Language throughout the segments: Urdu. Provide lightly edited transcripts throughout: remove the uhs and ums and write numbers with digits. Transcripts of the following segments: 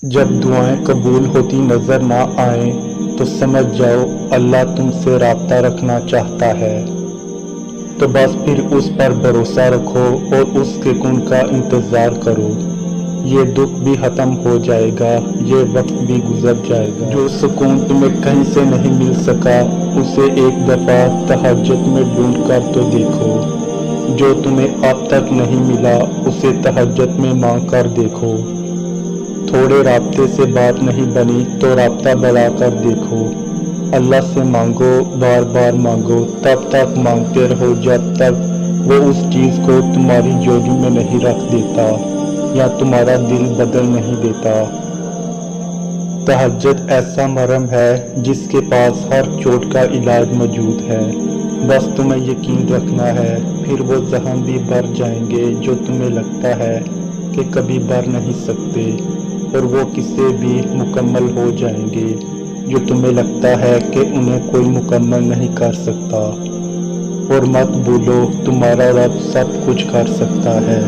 جب دعائیں قبول ہوتی نظر نہ آئیں تو سمجھ جاؤ اللہ تم سے رابطہ رکھنا چاہتا ہے، تو بس پھر اس پر بھروسہ رکھو اور اس سکون کا انتظار کرو۔ یہ دکھ بھی ختم ہو جائے گا، یہ وقت بھی گزر جائے گا۔ جو سکون تمہیں کہیں سے نہیں مل سکا اسے ایک دفعہ تہجد میں ڈھونڈ کر تو دیکھو، جو تمہیں اب تک نہیں ملا اسے تہجد میں مانگ کر دیکھو۔ تھوڑے رابطے سے بات نہیں بنی تو رابطہ بڑھا کر دیکھو۔ اللہ سے مانگو، بار بار مانگو، تب تک مانگتے رہو جب تک وہ اس چیز کو تمہاری جولی میں نہیں رکھ دیتا یا تمہارا دل بدل نہیں دیتا۔ تہجد ایسا مرہم ہے جس کے پاس ہر چوٹ کا علاج موجود ہے، بس تمہیں یقین رکھنا ہے، پھر وہ زخم بھی بھر جائیں گے جو تمہیں لگتا ہے کہ کبھی بھر نہیں سکتے، اور وہ قصے بھی مکمل ہو جائیں گے جو تمہیں لگتا ہے کہ انہیں کوئی مکمل نہیں کر سکتا۔ اور مت بھولو تمہارا رب سب کچھ کر سکتا ہے۔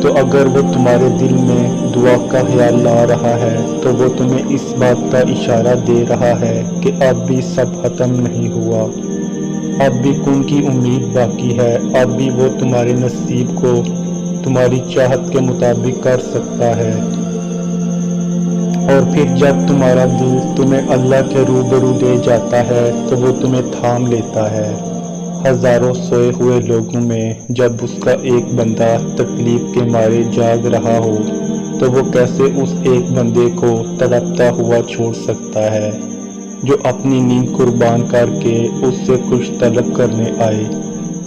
تو اگر وہ تمہارے دل میں دعا کا خیال لا رہا ہے تو وہ تمہیں اس بات کا اشارہ دے رہا ہے کہ اب بھی سب ختم نہیں ہوا، اب بھی کن کی امید باقی ہے، اب بھی وہ تمہارے نصیب کو تمہاری چاہت کے مطابق کر سکتا ہے۔ اور پھر جب تمہارا دل تمہیں اللہ کے روبرو لے جاتا ہے تو وہ تمہیں تھام لیتا ہے۔ ہزاروں سوئے ہوئے لوگوں میں جب اس کا ایک بندہ تکلیف کے مارے جاگ رہا ہو تو وہ کیسے اس ایک بندے کو تڑپتا ہوا چھوڑ سکتا ہے جو اپنی نیند قربان کر کے اس سے کچھ طلب کرنے آئے؟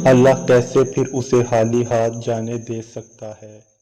اللہ کیسے پھر اسے خالی ہاتھ جانے دے سکتا ہے؟